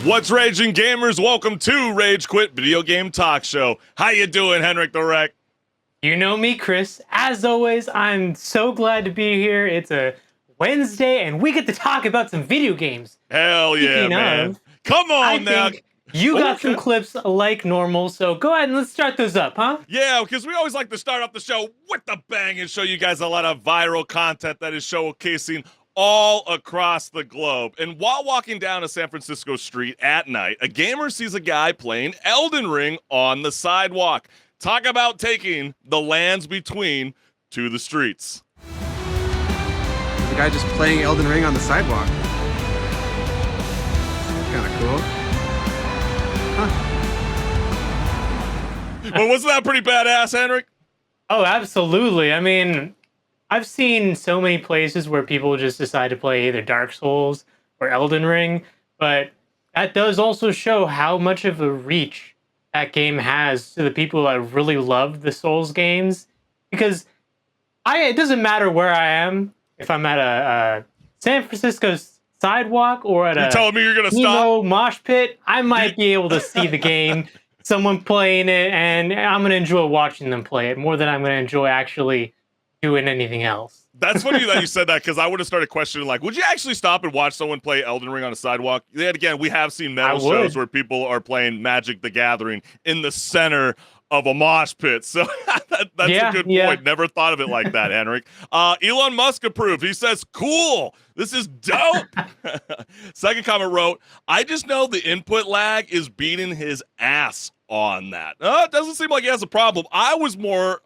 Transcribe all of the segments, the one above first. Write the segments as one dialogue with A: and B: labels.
A: What's raging, gamers? Welcome to Rage Quit Video Game Talk Show. How you doing, HenricK the Wreck?
B: You know me, Chris. As always, I'm so glad to be here. It's a Wednesday, and we get to talk about some video games.
A: Hell yeah,
B: Speaking
A: man.
B: of,
A: Come on
B: I
A: now.
B: think you got some clips like normal, so go ahead and let's start those up, huh?
A: Yeah, because we always like to start off the show with the bang and show you guys a lot of viral content that is showcasing all across the globe. And while walking down a San Francisco street at night, a gamer sees a guy playing Elden Ring on the sidewalk. Talk about taking the lands between to the streets.
C: The guy just playing Elden Ring on the sidewalk. Kind of cool. Huh.
A: But wasn't that pretty badass, HenricK?
B: Oh, absolutely. I mean, I've seen so many places where people just decide to play either Dark Souls or Elden Ring, but that does also show how much of a reach that game has to the people that really love the Souls games. Because it doesn't matter where I am, if I'm at a San Francisco sidewalk or at
A: You're telling me you're gonna stop?
B: mosh pit, I might be able to see the game, someone playing it, and I'm gonna enjoy watching them play it more than I'm gonna enjoy actually doing anything else.
A: That's funny that you said that, because I would have started questioning, like, would you actually stop and watch someone play Elden Ring on a sidewalk? Yet again, we have seen metal shows where people are playing Magic the Gathering in the center of a mosh pit. So that's a good point. Never thought of it like that, HenricK. Elon Musk approved. He says, cool. This is dope. Second comment wrote, I just know the input lag is beating his ass on that. It doesn't seem like he has a problem. I was more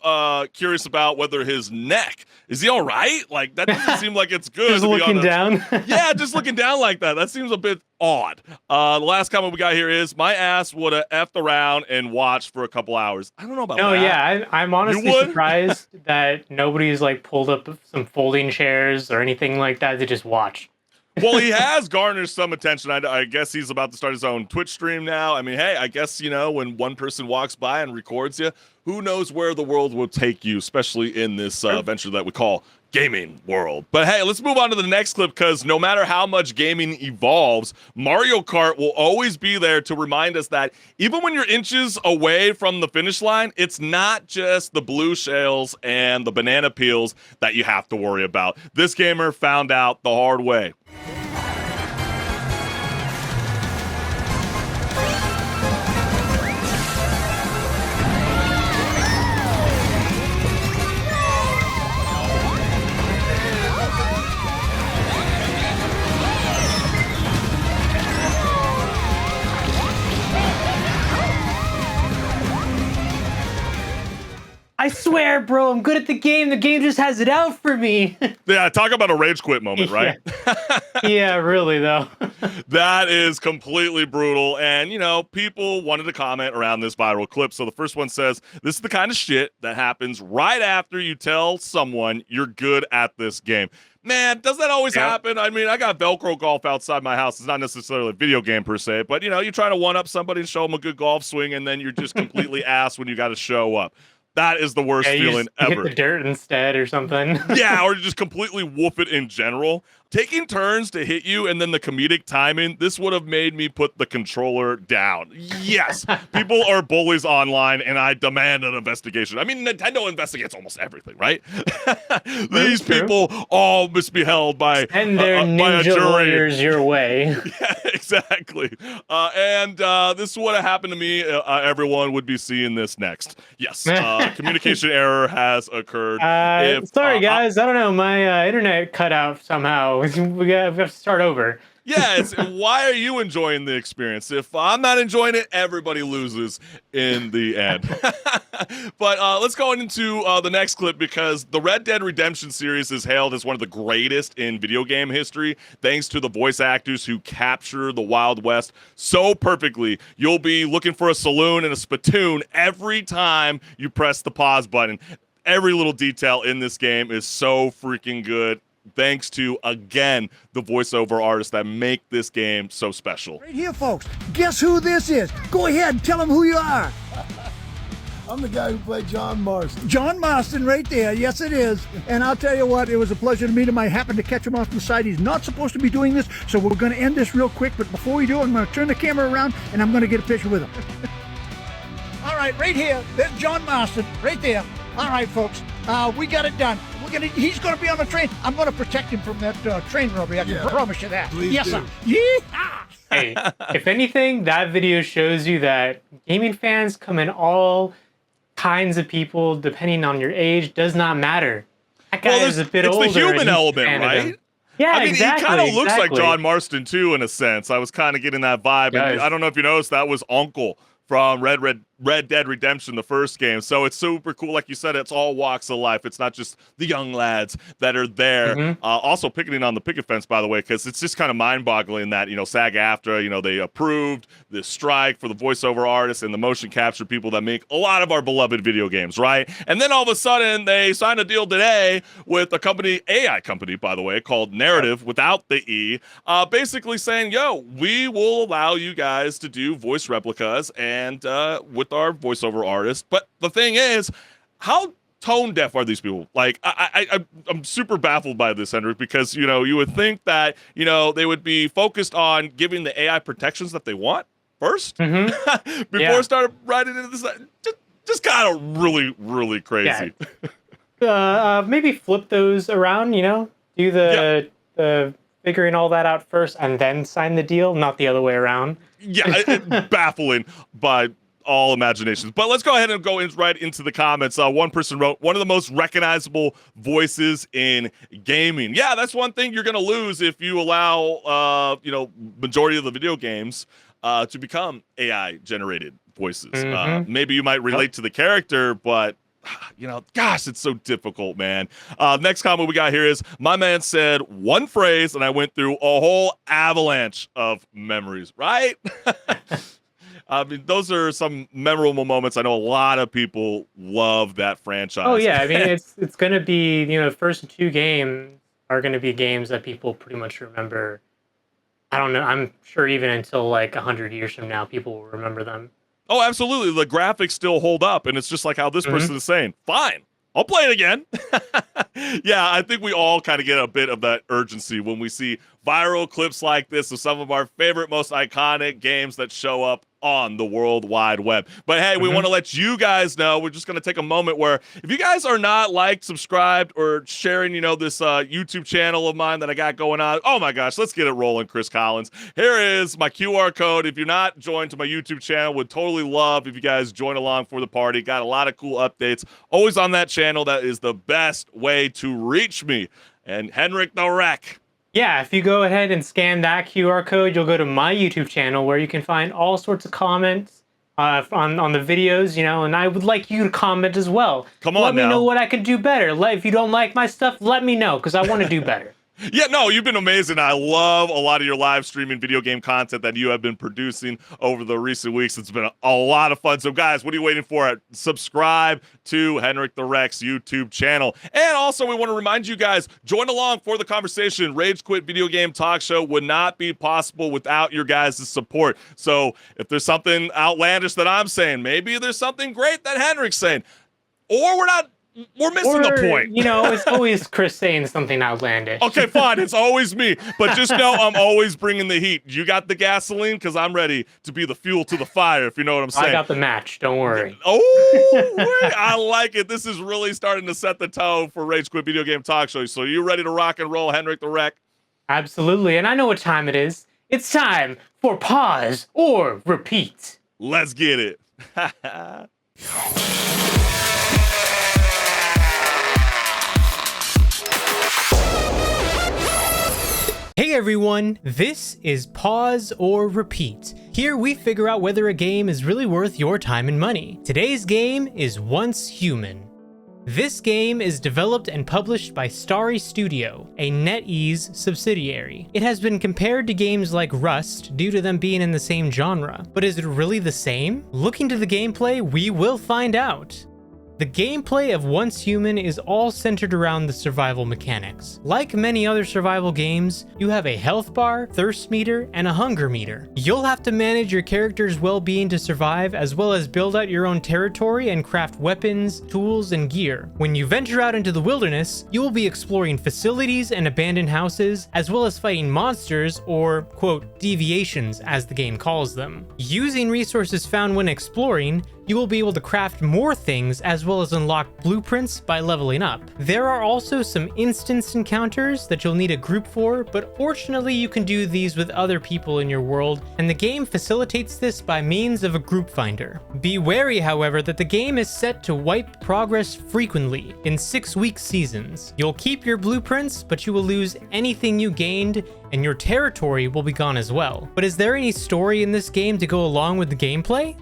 A: curious about whether his neck, is he all right? Like, that doesn't seem like it's good.
B: Just looking down.
A: Yeah, just looking down like that. That seems a bit odd. The last comment we got here is, my ass would have effed around and watched for a couple hours. I don't know about that.
B: Oh yeah, I'm honestly surprised that nobody's like pulled up some folding chairs or anything like that to just watch.
A: Well, he has garnered some attention. I guess he's about to start his own Twitch stream now. I mean, hey, I guess, you know, when one person walks by and records you, who knows where the world will take you, especially in this venture that we call gaming world. But hey, let's move on to the next clip, because no matter how much gaming evolves, Mario Kart will always be there to remind us that even when you're inches away from the finish line, it's not just the blue shells and the banana peels that you have to worry about. This gamer found out the hard way.
B: I swear, bro, I'm good at the game. The game just has it out for me.
A: Yeah, talk about a rage quit moment, right?
B: Yeah, really, though.
A: That is completely brutal. And, you know, people wanted to comment around this viral clip. So the first one says, this is the kind of shit that happens right after you tell someone you're good at this game. Man, does that always happen? I mean, I got Velcro golf outside my house. It's not necessarily a video game per se, but, you know, you're trying to one-up somebody and show them a good golf swing, and then you're just completely ass when you got to show up. That is the worst feeling ever.
B: Hit the dirt instead or something.
A: Yeah, or just completely woof it in general. Taking turns to hit you and then the comedic timing, this would have made me put the controller down. Yes, people are bullies online, and I demand an investigation. I mean, Nintendo investigates almost everything, right? These people all must be held by,
B: and their ninja lawyers your way.
A: Yeah, exactly. And this would have happened to me. Everyone would be seeing this next. Yes, communication error has occurred.
B: Sorry, guys. I don't know. My internet cut out somehow. We have to start over.
A: Yeah, why are you enjoying the experience? If I'm not enjoying it, everybody loses in the end. But let's go into the next clip, because the Red Dead Redemption series is hailed as one of the greatest in video game history, thanks to the voice actors who capture the Wild West so perfectly. You'll be looking for a saloon and a spittoon every time you press the pause button. Every little detail in this game is so freaking good, thanks to, again, the voiceover artists that make this game so special.
D: Right here, folks. Guess who this is? Go ahead and tell them who you are. I'm the guy who played John Marston.
E: John Marston right there. Yes, it is. And I'll tell you what, it was a pleasure to meet him. I happened to catch him off the side. He's not supposed to be doing this, so we're going to end this real quick. But before we do, I'm going to turn the camera around, and I'm going to get a picture with him. All right, right here. There's John Marston right there. All right, folks. We got it done. He's going to be on the train. I'm going to protect him from that train robbery. I can promise you that.
D: Please
E: yes,
D: do.
E: sir. Yeehaw!
B: Hey, if anything, that video shows you that gaming fans come in all kinds of people, depending on your age, does not matter. That guy is a bit older.
A: It's the human element, right?
B: Yeah,
A: I mean,
B: exactly,
A: he kind of looks like
B: exactly.
A: John Marston too, in a sense. I was kind of getting that vibe. And I don't know if you noticed, that was Uncle from Red Dead Redemption, the first game. So it's super cool. Like you said, it's all walks of life. It's not just the young lads that are there. Also picketing on the picket fence, by the way, because it's just kind of mind-boggling that, SAG-AFTRA, they approved this strike for the voiceover artists and the motion capture people that make a lot of our beloved video games, right? And then all of a sudden, they signed a deal today with a AI company, by the way, called Narrative, without the E, basically saying, we will allow you guys to do voice replicas and with our voiceover artists. But the thing is, how tone deaf are these people? Like, I'm super baffled by this, HenricK, because, you would think that, they would be focused on giving the AI protections that they want first before starting writing into this. Just kind of really, really crazy.
B: Yeah. Maybe flip those around, do the figuring all that out first and then sign the deal, not the other way around.
A: Yeah, baffling by all imaginations. But let's go ahead and go right into the comments. One person wrote, one of the most recognizable voices in gaming. Yeah, that's one thing you're going to lose if you allow, majority of the video games to become AI generated voices. Maybe you might relate to the character, but gosh, it's so difficult, man. Next comment we got here is, my man said one phrase and I went through a whole avalanche of memories, right? I mean, those are some memorable moments. I know a lot of people love that franchise.
B: Oh yeah, I mean, it's going to be, the first two games are going to be games that people pretty much remember. I don't know, I'm sure even until like 100 years from now, people will remember them.
A: Oh, absolutely. The graphics still hold up, and it's just like how this person is saying, fine, I'll play it again. Yeah, I think we all kind of get a bit of that urgency when we see viral clips like this of some of our favorite, most iconic games that show up on the World Wide Web. But hey, we want to let you guys know, we're just going to take a moment where if you guys are not liked, subscribed, or sharing, this YouTube channel of mine that I got going on, oh my gosh, let's get it rolling, Chris Collins. Here is my QR code. If you're not joined to my YouTube channel, would totally love if you guys join along for the party. Got a lot of cool updates always on that channel. That is the best way to reach me. And HenricK the Wreck.
B: Yeah, if you go ahead and scan that QR code, you'll go to my YouTube channel where you can find all sorts of comments on the videos, and I would like you to comment as well.
A: Come on,
B: let me know what I can do better. If you don't like my stuff, let me know, because I want to do better.
A: Yeah, no, you've been amazing. I love a lot of your live streaming video game content that you have been producing over the recent weeks. It's been a lot of fun. So, guys, what are you waiting for? Subscribe to HenricK the Wreck's YouTube channel. And also, we want to remind you guys, join along for the conversation. Rage Quit Video Game Talk Show would not be possible without your guys' support. So, if there's something outlandish that I'm saying, maybe there's something great that HenricK's saying, or we're missing the point.
B: It's always Chris saying something outlandish.
A: Okay, fine. It's always me. But just know I'm always bringing the heat. You got the gasoline? Because I'm ready to be the fuel to the fire, if you know what I'm saying.
B: I got the match. Don't worry.
A: Oh, wait, I like it. This is really starting to set the tone for Rage Quit Video Game Talk Show. So you ready to rock and roll, HenricK the Wreck?
B: Absolutely. And I know what time it is. It's time for pause or repeat.
A: Let's get it.
B: Hey everyone, this is Pause or Repeat. Here we figure out whether a game is really worth your time and money. Today's game is Once Human. This game is developed and published by Starry Studio, a NetEase subsidiary. It has been compared to games like Rust due to them being in the same genre. But is it really the same? Look into the gameplay, we will find out. The gameplay of Once Human is all centered around the survival mechanics. Like many other survival games, you have a health bar, thirst meter, and a hunger meter. You'll have to manage your character's well-being to survive, as well as build out your own territory and craft weapons, tools, and gear. When you venture out into the wilderness, you will be exploring facilities and abandoned houses, as well as fighting monsters, or, quote, deviations as the game calls them. Using resources found when exploring, you will be able to craft more things as well as unlock blueprints by leveling up. There are also some instance encounters that you'll need a group for, but fortunately you can do these with other people in your world, and the game facilitates this by means of a group finder. Be wary, however, that the game is set to wipe progress frequently in 6-week seasons. You'll keep your blueprints, but you will lose anything you gained, and your territory will be gone as well. But is there any story in this game to go along with the gameplay?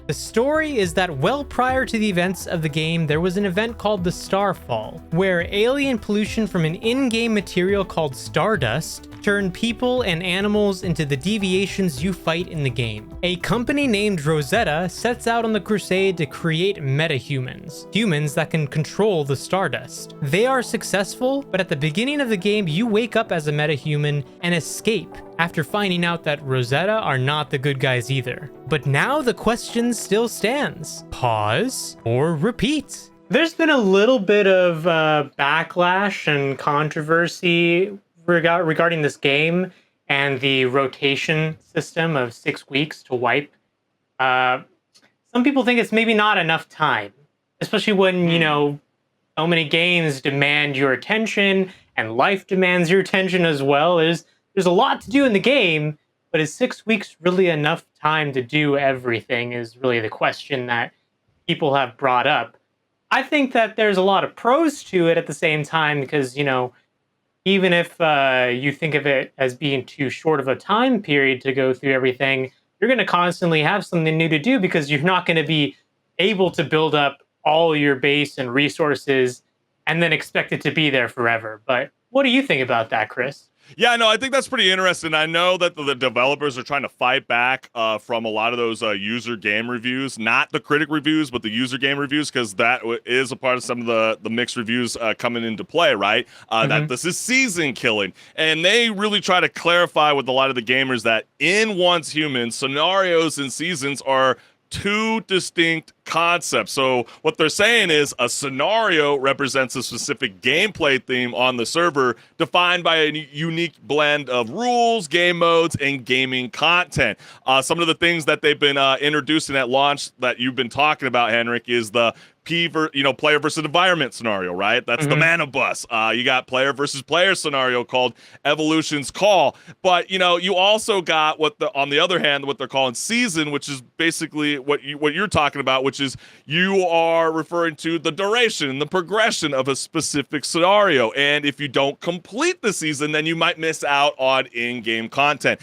B: The story is that well prior to the events of the game, there was an event called the Starfall, where alien pollution from an in-game material called stardust turned people and animals into the deviations you fight in the game. A company named Rosetta sets out on the crusade to create metahumans, humans that can control the stardust. They are successful, but at the beginning of the game, you wake up as a metahuman and escape after finding out that Rosetta are not the good guys either. But now the question still stands. Pause or repeat? There's been a little bit of backlash and controversy regarding this game and the rotation system of 6 weeks to wipe. Some people think it's maybe not enough time, especially when, you know, so many games demand your attention and life demands your attention as well. There's a lot to do in the game, but is 6 weeks really enough time to do everything is really the question that people have brought up. I think that there's a lot of pros to it at the same time because, you know, even if you think of it as being too short of a time period to go through everything, you're going to constantly have something new to do because you're not going to be able to build up all your base and resources and then expect it to be there forever. But what do you think about that, Chris?
A: Yeah, no, I think that's pretty interesting. I know that the developers are trying to fight back from a lot of those user game reviews, not the critic reviews, but the user game reviews, because that is a part of some of the mixed reviews coming into play, right? That this is season killing. And they really try to clarify with a lot of the gamers that in Once Human, scenarios and seasons are two distinct concepts. So what they're saying is a scenario represents a specific gameplay theme on the server defined by a unique blend of rules, game modes, and gaming content. Some of the things that they've been introducing at launch that you've been talking about, HenricK, is the player versus environment scenario, right? That's the mana bus. You got player versus player scenario called Evolution's Call. But, you know, you also got on the other hand, what they're calling season, which is basically what you're talking about, which is you are referring to the duration and the progression of a specific scenario. And if you don't complete the season, then you might miss out on in-game content.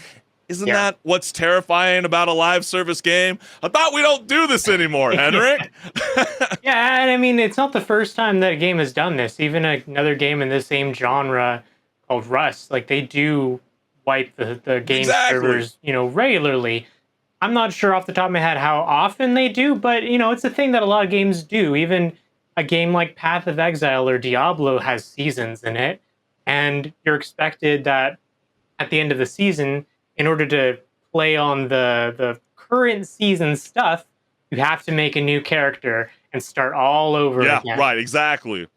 A: Isn't that what's terrifying about a live service game? I thought we don't do this anymore, HenricK.
B: Yeah, and I mean, it's not the first time that a game has done this. Even another game in the same genre called Rust, like they do wipe the game servers, you know, regularly. I'm not sure off the top of my head how often they do, but, you know, it's a thing that a lot of games do. Even a game like Path of Exile or Diablo has seasons in it, and you're expected that at the end of the season, in order to play on the current season stuff, you have to make a new character and start all over again.
A: Yeah, right, exactly.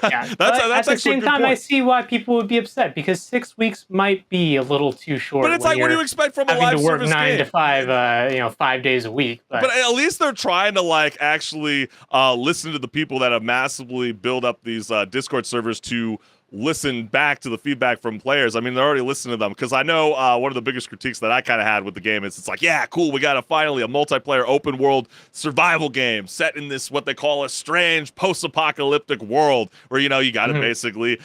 B: Yeah, that's at the same time, I see why people would be upset because 6 weeks might be a little too short.
A: But it's like, what do you expect from a live
B: service? Having to work 9
A: game?
B: to 5, you know, 5 days a week.
A: But at least they're trying to like actually listen to the people that have massively built up these Discord servers to listen back to the feedback from players. I mean, they're already listening to them, because I know one of the biggest critiques that I kind of had with the game is it's like, yeah, cool, we got a multiplayer open world survival game set in this what they call a strange post-apocalyptic world where, you know, you got to basically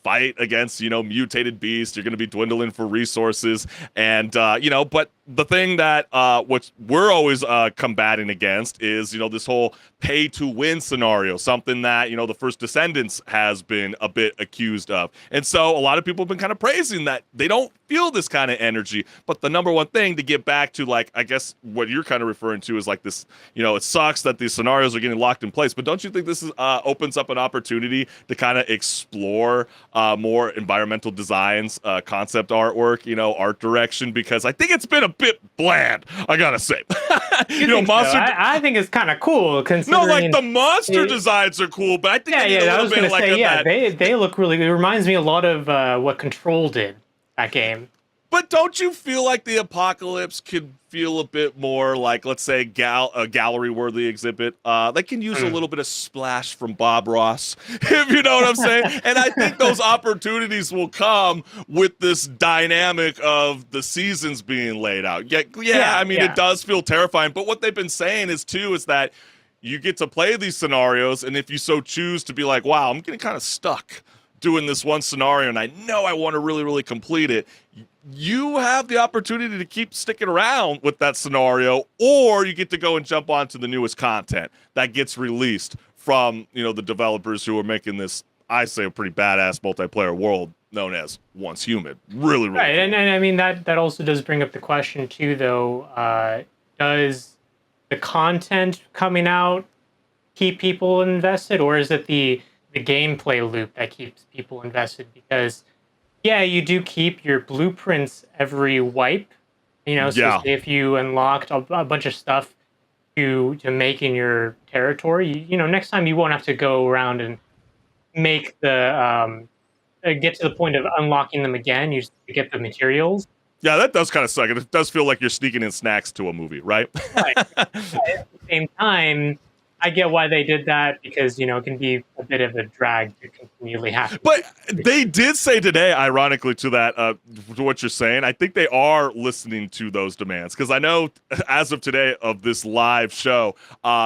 A: fight against, you know, mutated beasts. You're going to be dwindling for resources, and you know, but the thing that what we're always combating against is, this whole pay to win scenario, something that, the First Descendants has been a bit accused of. And so a lot of people have been kind of praising that they don't feel this kind of energy. But the number one thing to get back to, like, I guess what you're kind of referring to is like this, it sucks that these scenarios are getting locked in place. But don't you think this is, opens up an opportunity to kind of explore more environmental designs, concept artwork, art direction? Because I think it's been a bit bland, I gotta say.
B: Monster. I think it's kind of cool.
A: No, like the monster designs are cool, but I think
B: I was gonna say, they look really good. It reminds me a lot of what Control did, that game.
A: But don't you feel like the Apocalypse could feel a bit more like, let's say, a gallery-worthy exhibit? They can use a little bit of splash from Bob Ross, if you know what I'm saying. And I think those opportunities will come with this dynamic of the seasons being laid out. It does feel terrifying. But what they've been saying is that you get to play these scenarios, and if you so choose to be like, wow, I'm getting kind of stuck doing this one scenario, and I know I want to really, really complete it, you have the opportunity to keep sticking around with that scenario, or you get to go and jump onto the newest content that gets released from, the developers who are making this, I say, a pretty badass multiplayer world known as Once Human. Really, really
B: right.
A: Cool.
B: And I mean, that also does bring up the question too, though. Does the content coming out keep people invested, or is it the gameplay loop that keeps people invested? Because you do keep your blueprints every wipe, so say if you unlocked a bunch of stuff to make in your territory, next time you won't have to go around and make the get to the point of unlocking them again. You just get the materials.
A: Yeah, that does kind of suck. It does feel like you're sneaking in snacks to a movie, right?
B: Right. At the same time, I get why they did that, because, it can be a bit of a drag to continually have to.
A: But they did say today, ironically, to that, to what you're saying, I think they are listening to those demands. Because I know, as of today, of this live show,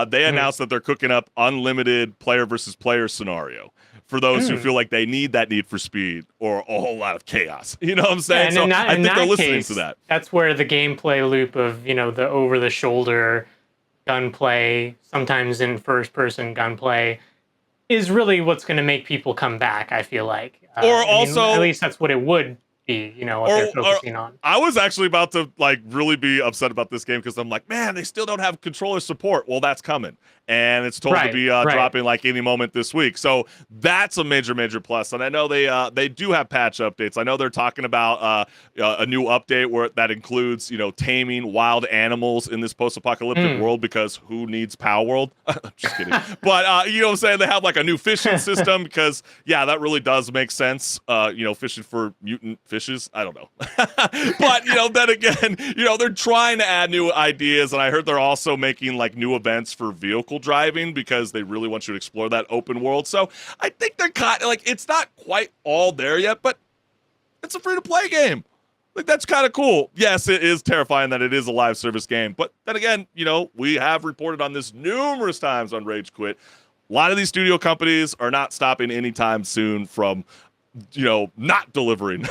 A: they announced that they're cooking up unlimited player versus player scenario for those who feel like they need that Need for Speed or a whole lot of chaos. You know what I'm saying?
B: Yeah, and
A: I think they're listening
B: case,
A: to that.
B: That's where the gameplay loop of, the over-the-shoulder gunplay, sometimes in first-person gunplay, is really what's going to make people come back, I feel like. At least that's what it would be, what they're focusing on.
A: I was actually about to, really be upset about this game because I'm like, man, they still don't have controller support. Well, that's coming. And it's told to be dropping any moment this week. So that's a major, major plus. And I know they do have patch updates. I know they're talking about a new update that includes, taming wild animals in this post-apocalyptic world, because who needs Pow World? Just kidding. But, you know what I'm saying? They have a new fishing system because, that really does make sense. Fishing for mutant fishes. I don't know. But, then again, they're trying to add new ideas. And I heard they're also making new events for vehicle driving because they really want you to explore that open world. So I think they're kind of it's not quite all there yet, but it's a free-to-play game. That's kind of cool. Yes, it is terrifying that it is a live service game, but then again, we have reported on this numerous times on Rage Quit. A lot of these studio companies are not stopping anytime soon from not delivering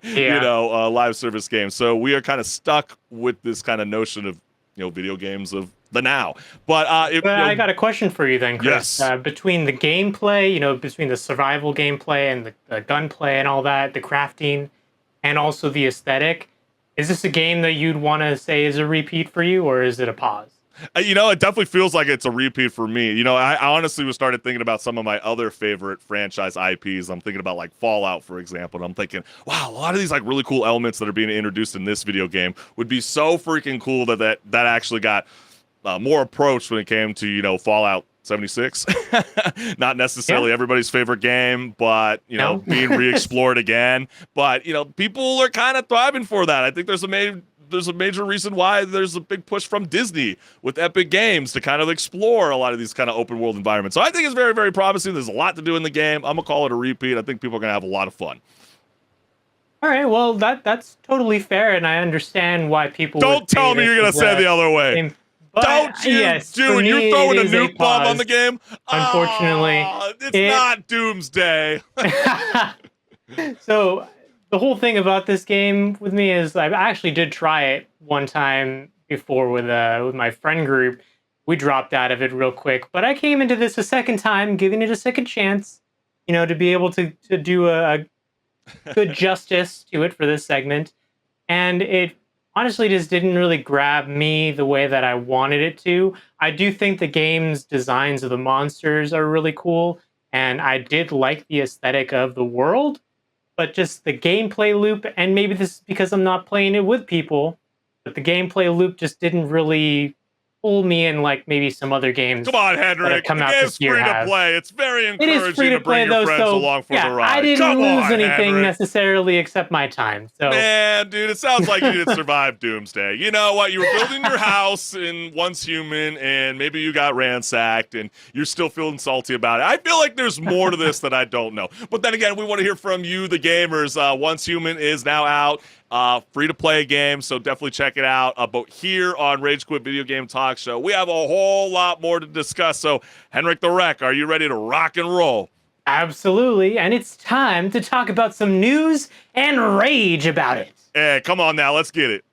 A: live service games. So we are kind of stuck with this kind of notion of video games of the now. But
B: I got a question for you then, Chris.
A: Yes.
B: Between the gameplay, between the survival gameplay and the gunplay and all that, the crafting, and also the aesthetic, is this a game that you'd want to say is a repeat for you, or is it a pause?
A: It definitely feels like it's a repeat for me. I honestly was started thinking about some of my other favorite franchise IPs. I'm thinking about Fallout, for example, and I'm thinking, wow, a lot of these really cool elements that are being introduced in this video game would be so freaking cool that actually got more approach when it came to Fallout 76. Not necessarily everybody's favorite game, but being re-explored again. But people are kind of thriving for that. I think there's a major reason why there's a big push from Disney with Epic Games to kind of explore a lot of these kind of open world environments. So I think it's very, very promising. There's a lot to do in the game. I'm gonna call it a repeat. I think people are gonna have a lot of fun.
B: All right, well that's totally fair, and I understand why people.
A: Don't tell me you're gonna say it the other way.
B: But,
A: don't you do it? You're throwing a nuke bomb on the game.
B: Unfortunately,
A: it's not Doomsday.
B: So the whole thing about this game with me is I actually did try it one time before with my friend group. We dropped out of it real quick, but I came into this a second time, giving it a second chance, to be able to do a good justice to it for this segment. And it honestly just didn't really grab me the way that I wanted it to. I do think the game's designs of the monsters are really cool, and I did like the aesthetic of the world, but just the gameplay loop, and maybe this is because I'm not playing it with people, but the gameplay loop just didn't really pull me in like maybe some other games.
A: Come on, HenricK.
B: Come
A: The
B: out
A: game's
B: this year
A: free to
B: have.
A: play. It's very
B: It is
A: encouraging
B: free
A: to
B: to play
A: bring your
B: though,
A: friends
B: so
A: along for
B: yeah,
A: the ride.
B: I didn't
A: Come
B: lose
A: on,
B: anything
A: HenricK.
B: necessarily except my time. So
A: Man, dude, it sounds like you didn't survive Doomsday. You know what? You were building your house in Once Human, and maybe you got ransacked, and you're still feeling salty about it. I feel like there's more to this that I don't know. But then again, we want to hear from you, the gamers. Once Human is now out. Free to play game, so definitely check it out. But here on Rage Quit Video Game Talk Show, we have a whole lot more to discuss. So, HenricK the Wreck, are you ready to rock and roll?
B: absolutely, and it's time to talk about some news and rage about it.
A: Hey, come on now, let's get it.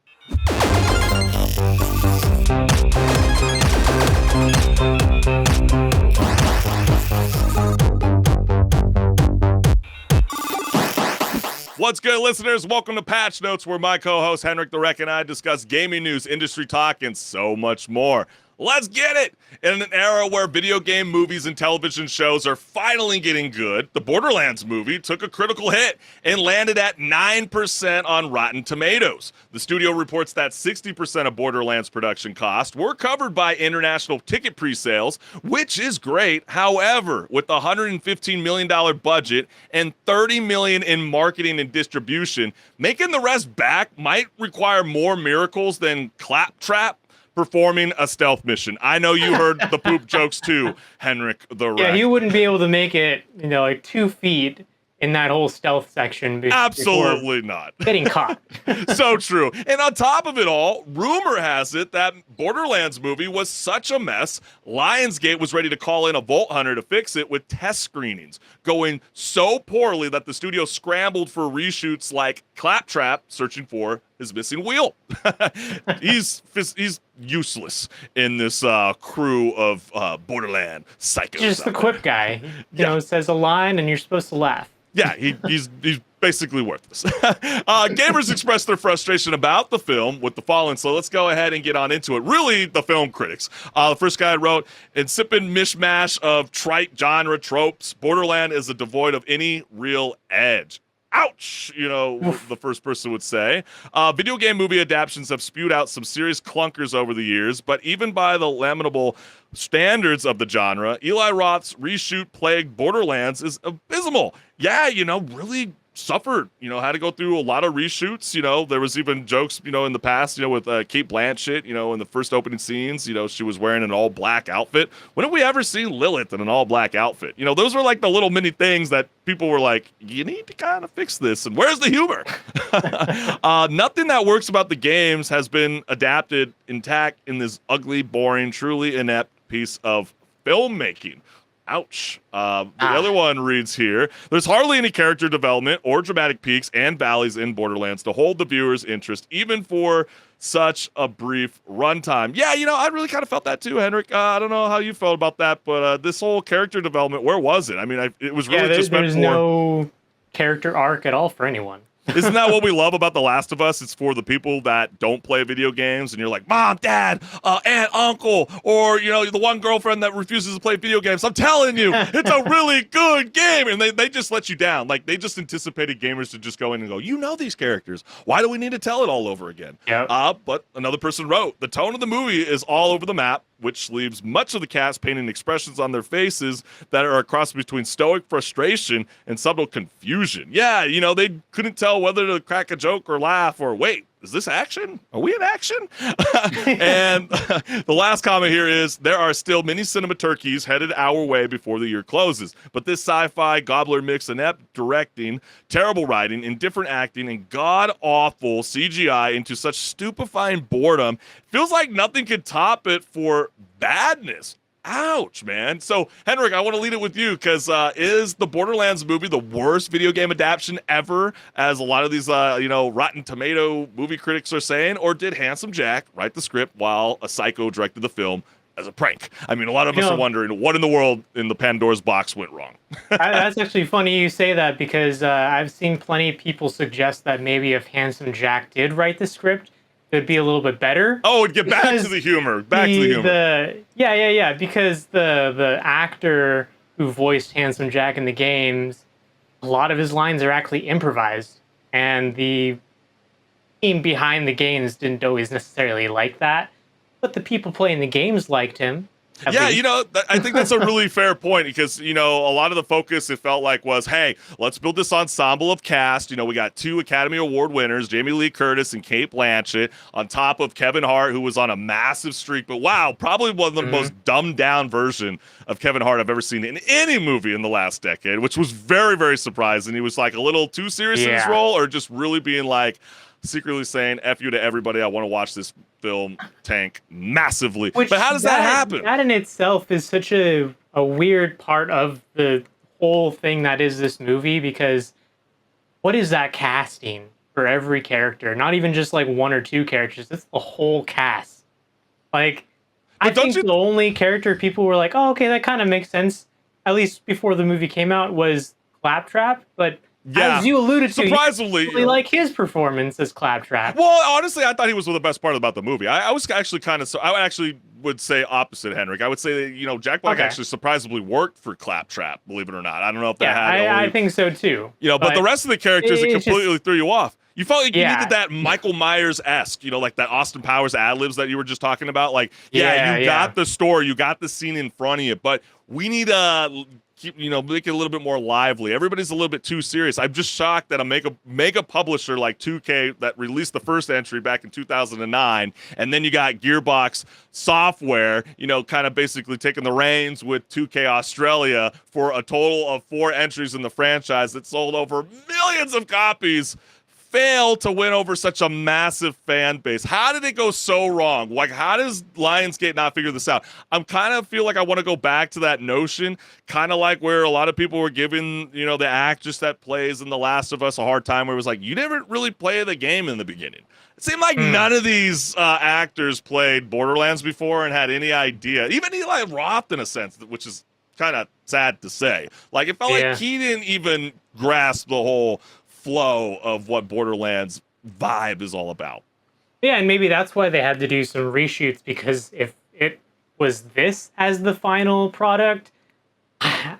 A: What's good, listeners? Welcome to Patch Notes, where my co-host HenricK the Wreck and I discuss gaming news, industry talk, and so much more. Let's get it! In an era where video game movies and television shows are finally getting good, the Borderlands movie took a critical hit and landed at 9% on Rotten Tomatoes. The studio reports that 60% of Borderlands production costs were covered by international ticket pre-sales, which is great. However, with a $115 million budget and $30 million in marketing and distribution, making the rest back might require more miracles than Claptrap performing a stealth mission. I know you heard the poop jokes too, HenricK the Wreck.
B: Yeah, you wouldn't be able to make it, like 2 feet in that whole stealth section.
A: Absolutely not.
B: Getting caught.
A: So true. And on top of it all, rumor has it that Borderlands movie was such a mess, Lionsgate was ready to call in a Vault Hunter to fix it with test screenings, going so poorly that the studio scrambled for reshoots like Claptrap searching for his missing wheel. He's useless in this crew of Borderland psychos.
B: Just the quip guy. Says a line and you're supposed to laugh.
A: Yeah, he's basically worthless. Gamers expressed their frustration about the film with the following, so let's go ahead and get on into it. Really, the film critics. The first guy wrote, insipid mishmash of trite genre tropes. Borderland is devoid of any real edge. Ouch, the first person would say. Video game movie adaptations have spewed out some serious clunkers over the years, but even by the lamentable standards of the genre, Eli Roth's reshoot-plagued Borderlands is abysmal. Yeah, really suffered, had to go through a lot of reshoots. There was even jokes, in the past, with Kate Blanchett, in the first opening scenes, she was wearing an all black outfit. When have we ever seen Lilith in an all black outfit? Those were like the little mini things that people were like, you need to kind of fix this. And where's the humor? Nothing that works about the games has been adapted intact in this ugly, boring, truly inept piece of filmmaking. Ouch. The other one reads here, there's hardly any character development or dramatic peaks and valleys in Borderlands to hold the viewer's interest, even for such a brief runtime. Yeah, I really kind of felt that too, HenricK. I don't know how you felt about that, but this whole character development, where was it? I mean, it was really just meant for...
B: There's no character arc at all for anyone.
A: Isn't that what we love about The Last of Us? It's for the people that don't play video games, and you're like, Mom, Dad, Aunt, Uncle, or, the one girlfriend that refuses to play video games. I'm telling you, it's a really good game. And they just let you down. Like, they just anticipated gamers to just go in and go, these characters. Why do we need to tell it all over again?
B: Yep.
A: But another person wrote, the tone of the movie is all over the map, which leaves much of the cast painting expressions on their faces that are a cross between stoic frustration and subtle confusion. Yeah, they couldn't tell whether to crack a joke or laugh or wait, is this action? Are we in action? And the last comment here is, there are still many cinema turkeys headed our way before the year closes. But this sci-fi gobbler mix inept directing, terrible writing, indifferent acting, and god-awful CGI into such stupefying boredom feels like nothing could top it for badness. Ouch, man. So, HenricK, I want to lead it with you because is the Borderlands movie the worst video game adaptation ever, as a lot of these, Rotten Tomato movie critics are saying, or did Handsome Jack write the script while a psycho directed the film as a prank? I mean, a lot of us are wondering what in the world in the Pandora's box went wrong.
B: That's actually funny you say that, because I've seen plenty of people suggest that maybe if Handsome Jack did write the script, it'd be a little bit better.
A: Oh, it'd get back to the humor.
B: Yeah. Because the actor who voiced Handsome Jack in the games, a lot of his lines are actually improvised, and the team behind the games didn't always necessarily like that, but the people playing the games liked him.
A: Yeah, I think that's a really fair point, because, a lot of the focus, it felt like, was, hey, let's build this ensemble of cast. We got 2 Academy Award winners, Jamie Lee Curtis and Cate Blanchett, on top of Kevin Hart, who was on a massive streak. But wow, probably one of the most dumbed down version of Kevin Hart I've ever seen in any movie in the last decade, which was very, very surprising. He was like a little too serious in his role, or just really being like, secretly saying F you to everybody, I want to watch this film tank massively. But how does that happen?
B: That in itself is such a weird part of the whole thing that is this movie, because what is that casting for every character? Not even just like 1 or 2 characters, it's the whole cast. Like, I think the only character people were like, oh, okay, that kind of makes sense, at least before the movie came out, was Claptrap. But as you alluded to,
A: surprisingly,
B: you really like his performance as Claptrap.
A: Well, honestly, I thought he was the best part about the movie. I was actually would say opposite, HenricK. I would say that, Jack Black actually surprisingly worked for Claptrap, believe it or not. I don't know if that
B: I think so too.
A: But the rest of the characters, it completely threw you off. You felt like you needed that Michael Myers-esque, like that Austin Powers ad-libs that you were just talking about. Like, you got the story, you got the scene in front of you, but we need make it a little bit more lively. Everybody's a little bit too serious. I'm just shocked that a mega publisher like 2K that released the first entry back in 2009, and then you got Gearbox Software, kind of basically taking the reins with 2K Australia for a total of 4 entries in the franchise that sold over millions of copies, fail to win over such a massive fan base. How did it go so wrong? Like, how does Lionsgate not figure this out? I'm kind of feel like I want to go back to that notion, kind of like where a lot of people were giving, the actress that plays in The Last of Us a hard time, where it was like, you didn't really play the game in the beginning. It seemed like none of these actors played Borderlands before and had any idea. Even Eli Roth, in a sense, which is kind of sad to say. Like, it felt like he didn't even grasp the whole flow of what Borderlands vibe is all about.
B: Yeah, and maybe that's why they had to do some reshoots, because if it was this as the final product,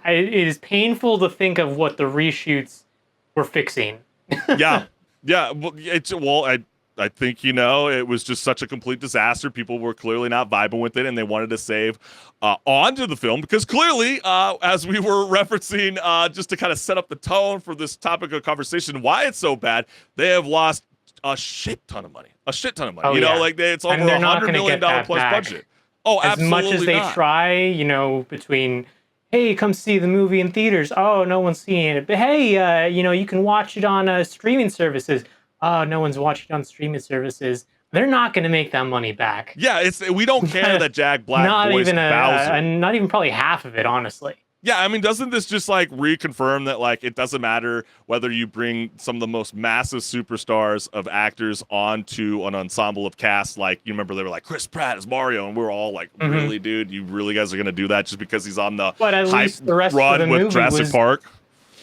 B: it is painful to think of what the reshoots were fixing.
A: Yeah. I think, it was just such a complete disaster. People were clearly not vibing with it, and they wanted to save onto the film, because clearly, as we were referencing, just to kind of set up the tone for this topic of conversation, why it's so bad, they have lost a shit ton of money. It's over $100 million plus budget. Oh,
B: as
A: absolutely
B: much as they try, between, hey, come see the movie in theaters. Oh, no one's seeing it. But hey, you can watch it on streaming services. Oh, no one's watching on streaming services. They're not going to make that money back.
A: Yeah, we don't care that Jack Black voiced Bowser.
B: Not even probably half of it, honestly.
A: Yeah, I mean, doesn't this just like reconfirm that like it doesn't matter whether you bring some of the most massive superstars of actors onto an ensemble of cast? Like, you remember they were like Chris Pratt as Mario, and we were all like, really, dude, you really guys are going to do that just because he's on the hype run with Jurassic Park?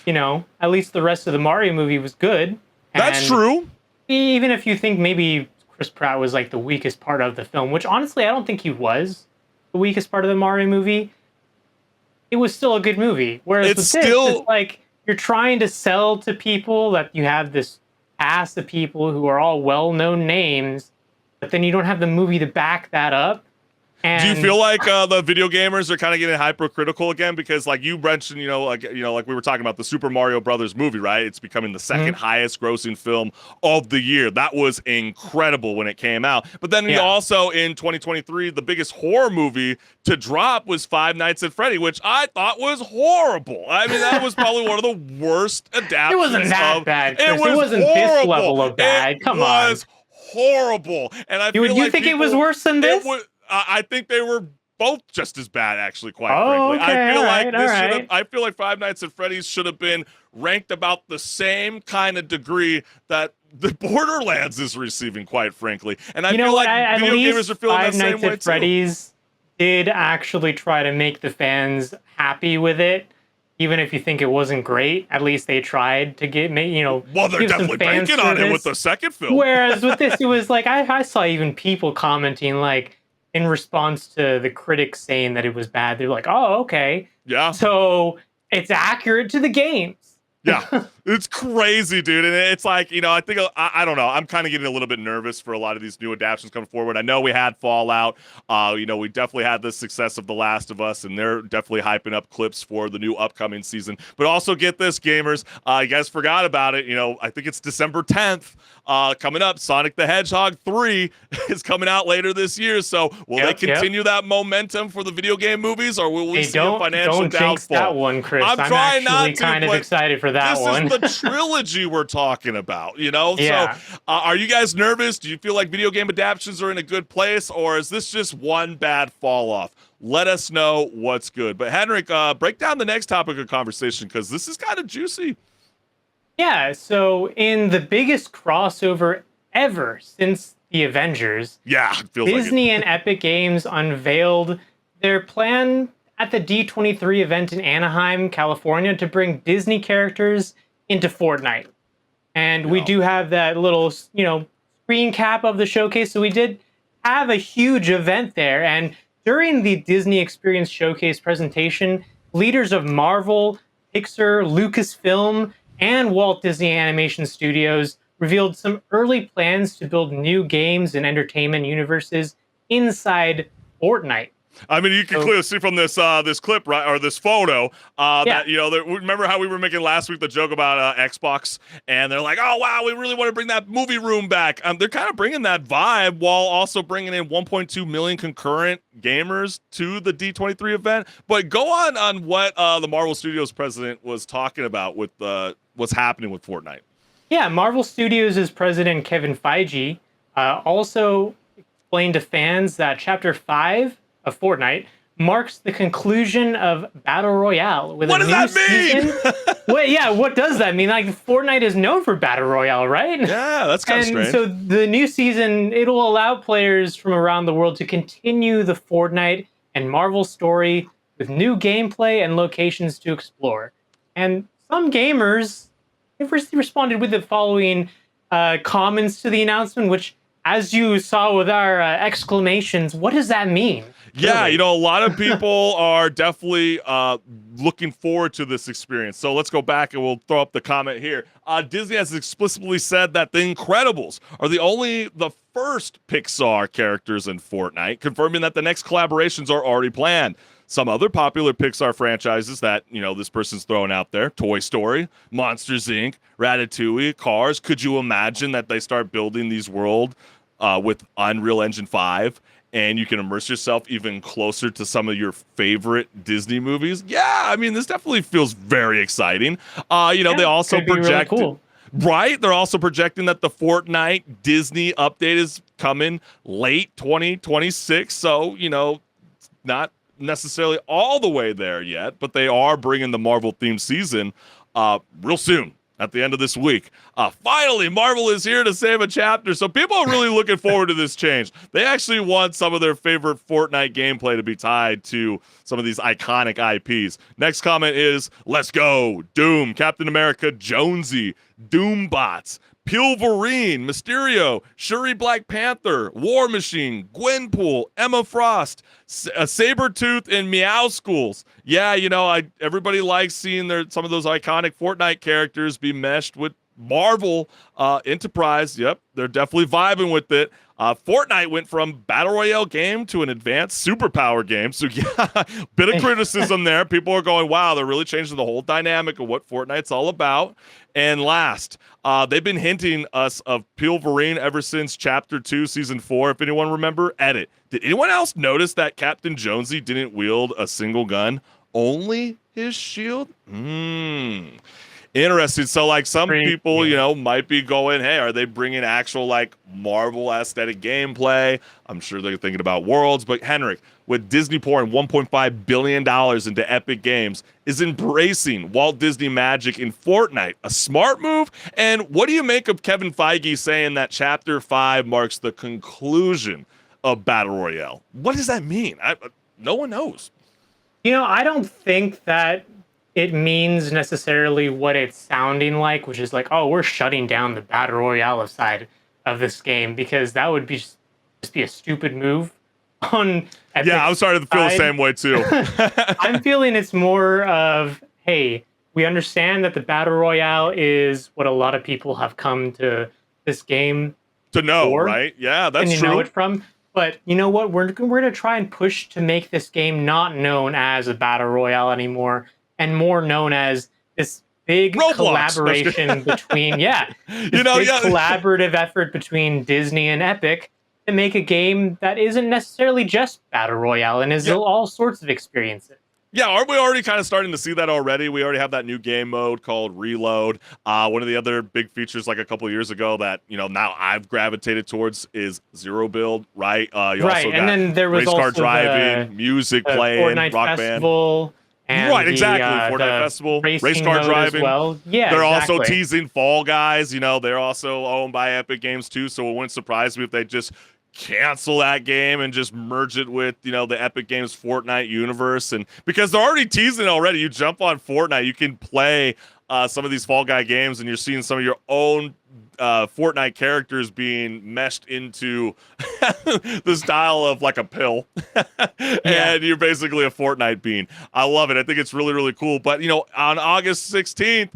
B: At least the rest of the Mario movie was good.
A: That's true.
B: Even if you think maybe Chris Pratt was like the weakest part of the film, which honestly I don't think he was the weakest part of the Mario movie, it was still a good movie. Whereas it's like you're trying to sell to people that you have this cast of people who are all well-known names, but then you don't have the movie to back that up. And
A: do you feel like the video gamers are kind of getting hypercritical again? Because like you mentioned, like we were talking about the Super Mario Brothers movie, right? It's becoming the second highest grossing film of the year. That was incredible when it came out. But then also in 2023, the biggest horror movie to drop was Five Nights at Freddy, which I thought was horrible. I mean, that was probably one of the worst adaptations.
B: It wasn't that bad, Chris. It wasn't this level of bad. Come on.
A: It was horrible. And I feel
B: you think it was worse than this?
A: I think they were both just as bad, actually, quite
B: Oh,
A: frankly.
B: okay,
A: I feel like Five Nights at Freddy's should have been ranked about the same kind of degree that the Borderlands is receiving, quite frankly. And I feel like video gamers are feeling that same way, too.
B: Five Nights at Freddy's did actually try to make the fans happy with it. Even if you think it wasn't great, at least they tried to
A: well, they're definitely banking on it with the second film.
B: Whereas with this, it was like, I saw even people commenting, like, in response to the critics saying that it was bad, they're like, oh, okay.
A: Yeah.
B: So it's accurate to the games.
A: Yeah, it's crazy, dude. And it's like, I think, I don't know. I'm kind of getting a little bit nervous for a lot of these new adaptations coming forward. I know we had Fallout. We definitely had the success of The Last of Us, and they're definitely hyping up clips for the new upcoming season. But also get this, gamers. You guys forgot about it. I think it's December 10th coming up. Sonic the Hedgehog 3 is coming out later this year. So will they continue that momentum for the video game movies, or will we see a financial
B: downfall? Don't jinx that one, Chris. I'm
A: trying not to,
B: kind of excited for that one.
A: This is the trilogy we're talking about,
B: Yeah.
A: So are you guys nervous? Do you feel like video game adaptations are in a good place, or is this just one bad fall off? Let us know what's good. But HenricK, break down the next topic of conversation, because this is kind of juicy.
B: Yeah, so in the biggest crossover ever since the Avengers, Disney and Epic Games unveiled their plan at the D23 event in Anaheim, California, to bring Disney characters into Fortnite. And we do have that little, screen cap of the showcase. So we did have a huge event there. And during the Disney Experience Showcase presentation, leaders of Marvel, Pixar, Lucasfilm, and Walt Disney Animation Studios revealed some early plans to build new games and entertainment universes inside Fortnite.
A: I mean, you can clearly see from this this clip, right, or this photo, that remember how we were making last week the joke about Xbox, and they're like, "Oh wow, we really want to bring that movie room back." They're kind of bringing that vibe while also bringing in 1.2 million concurrent gamers to the D23 event. But go on what the Marvel Studios president was talking about with what's happening with Fortnite.
B: Yeah, Marvel Studios' president Kevin Feige also explained to fans that Chapter 5 of Fortnite marks the conclusion of Battle Royale with
A: what
B: a
A: does
B: new
A: that mean?
B: season. What does that mean? Like, Fortnite is known for Battle Royale, right?
A: Yeah, that's kind of strange.
B: So the new season, it'll allow players from around the world to continue the Fortnite and Marvel story with new gameplay and locations to explore. And some gamers have responded with the following comments to the announcement, which, as you saw with our exclamations, what does that mean?
A: Yeah, a lot of people are definitely looking forward to this experience. So let's go back and we'll throw up the comment here. Disney has explicitly said that the Incredibles are the first Pixar characters in Fortnite, confirming that the next collaborations are already planned. Some other popular Pixar franchises that, this person's throwing out there: Toy Story, Monsters, Inc., Ratatouille, Cars. Could you imagine that they start building these worlds with Unreal Engine 5, and you can immerse yourself even closer to some of your favorite Disney movies? Yeah, I mean, this definitely feels very exciting. They also project, really cool. Right? They're also projecting that the Fortnite Disney update is coming late 2026. So, not necessarily all the way there yet, but they are bringing the Marvel themed season real soon. At the end of this week. Finally, Marvel is here to save a chapter. So people are really looking forward to this change. They actually want some of their favorite Fortnite gameplay to be tied to some of these iconic IPs. Next comment is, let's go. Doom, Captain America, Jonesy, Doombots, Pilverine, Mysterio, Shuri Black Panther, War Machine, Gwenpool, Emma Frost, Sabretooth, and Meow Schools. Yeah, everybody likes seeing some of those iconic Fortnite characters be meshed with Marvel Enterprise. Yep, they're definitely vibing with it. Fortnite went from Battle Royale game to an advanced superpower game. So yeah, bit of criticism there. People are going, wow, they're really changing the whole dynamic of what Fortnite's all about. And last, they've been hinting us of Pilverine ever since Chapter 2, Season 4. If anyone remember, edit. Did anyone else notice that Captain Jonesy didn't wield a single gun? Only his shield? Interesting. So like some
B: Pretty
A: people,
B: cool.
A: you know, might be going, hey, are they bringing actual like Marvel aesthetic gameplay? I'm sure they're thinking about Worlds, but HenricK, with Disney pouring $1.5 billion into Epic Games, is embracing Walt Disney magic in Fortnite. A smart move? And what do you make of Kevin Feige saying that Chapter 5 marks the conclusion of Battle Royale? What does that mean? No one knows.
B: You know, I don't think that it means necessarily what it's sounding like, which is like, oh, we're shutting down the Battle Royale side of this game, because that would be just be a stupid move on Epic's
A: Yeah, I'm starting to feel the
B: side.
A: same way too.
B: I'm feeling it's more of, hey, we understand that the Battle Royale is what a lot of people have come to this game
A: To know,
B: for,
A: right? Yeah, that's
B: and you
A: true.
B: know it from. But you know what? We're going to try and push to make this game not known as a Battle Royale anymore, and more known as this big
A: Roblox.
B: collaboration between, this collaborative effort between Disney and Epic to make a game that isn't necessarily just Battle Royale and is all sorts of experiences.
A: Yeah, aren't we already kind of starting to see that already? We already have that new game mode called Reload. One of the other big features like a couple of years ago that, you know, now I've gravitated towards is Zero Build, right? You also got
B: and then there was
A: race car
B: also
A: driving, music
B: the
A: playing,
B: Fortnite
A: rock
B: Festival. And
A: right, exactly.
B: the
A: Fortnite Festival, race
B: racing
A: car
B: mode
A: driving.
B: as well. Yeah,
A: they're
B: exactly.
A: also teasing Fall Guys. You know, they're also owned by Epic Games too, so it wouldn't surprise me if they just cancel that game and just merge it with, you know, the Epic Games Fortnite universe. And because they're already teasing it already, you jump on Fortnite, you can play some of these Fall Guy games, and you're seeing some of your own Fortnite characters being meshed into the style of like a pill. And you're basically a Fortnite bean. I love it. I think it's really, really cool. But, you know, on August 16th,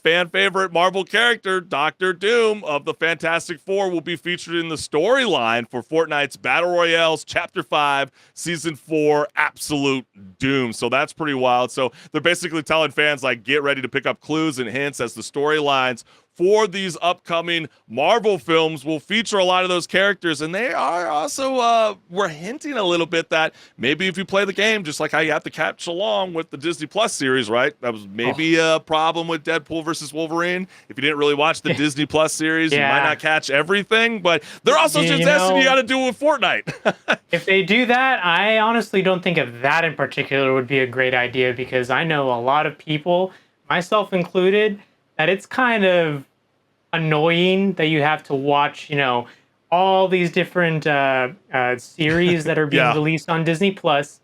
A: fan favorite Marvel character, Doctor Doom of the Fantastic Four, will be featured in the storyline for Fortnite's Battle Royales Chapter 5, Season 4, Absolute Doom. So that's pretty wild. So they're basically telling fans, like, get ready to pick up clues and hints as the storylines for these upcoming Marvel films will feature a lot of those characters. And they are also, we're hinting a little bit that maybe if you play the game, just like how you have to catch along with the Disney Plus series, right? That was maybe a problem with Deadpool versus Wolverine. If you didn't really watch the Disney Plus series, you might not catch everything, but they're also suggesting you got to do it with Fortnite.
B: If they do that, I honestly don't think of that in particular would be a great idea, because I know a lot of people, myself included, that it's kind of annoying that you have to watch, you know, all these different series that are being released on Disney Plus,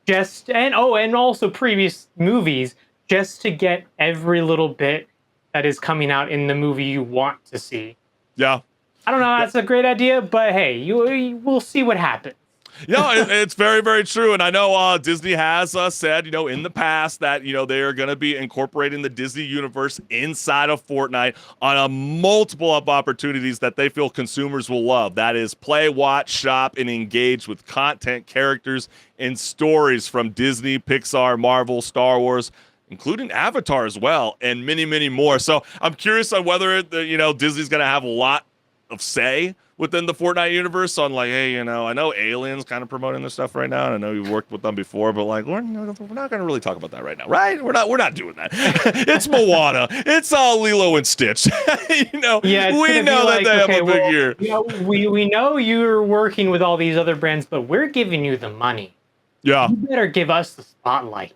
B: and also previous movies, just to get every little bit that is coming out in the movie you want to see.
A: Yeah.
B: I don't know, that's a great idea, but hey, we'll see what happens.
A: It's very, very true. And I know Disney has said, you know, in the past that, you know, they are going to be incorporating the Disney universe inside of Fortnite on a multiple of opportunities that they feel consumers will love. That is play, watch, shop, and engage with content, characters, and stories from Disney, Pixar, Marvel, Star Wars, including Avatar as well, and many, many more. So I'm curious on whether, you know, Disney's going to have a lot of say within the Fortnite universe on, like, hey, you know, I know Alien's kind of promoting this stuff right now, and I know you've worked with them before, but like we're not going to really talk about that right now, right? We're not doing that. It's Moana, it's Lilo and Stitch. You know, we know that they have a big year.
B: You know, we know you're working with all these other brands, but we're giving you the money.
A: Yeah,
B: you better give us the spotlight.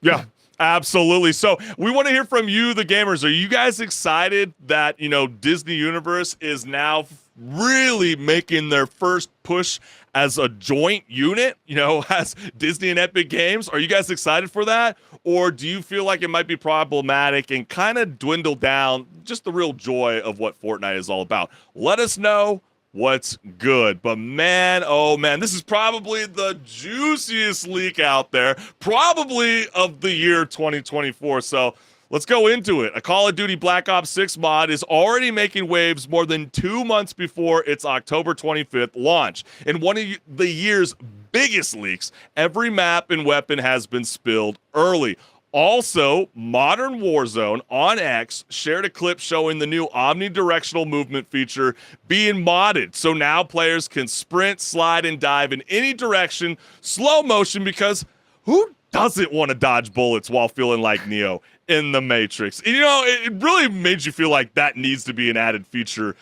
A: Yeah. Absolutely. So we want to hear from you, the gamers. Are you guys excited that, you know, Disney Universe is now really making their first push as a joint unit, you know, as Disney and Epic Games? Are you guys excited for that? Or do you feel like it might be problematic and kind of dwindle down just the real joy of what Fortnite is all about? Let us know what's good. But man, oh man, this is probably the juiciest leak out there, probably of the year 2024. So let's go into it. A Call of Duty Black Ops 6 mod is already making waves more than 2 months before its October 25th launch. In one of the year's biggest leaks, every map and weapon has been spilled early. Also, Modern Warzone on X shared a clip showing the new omnidirectional movement feature being modded. So now players can sprint, slide, and dive in any direction, slow motion, because who doesn't want to dodge bullets while feeling like Neo in the Matrix? And, it really made you feel like that needs to be an added feature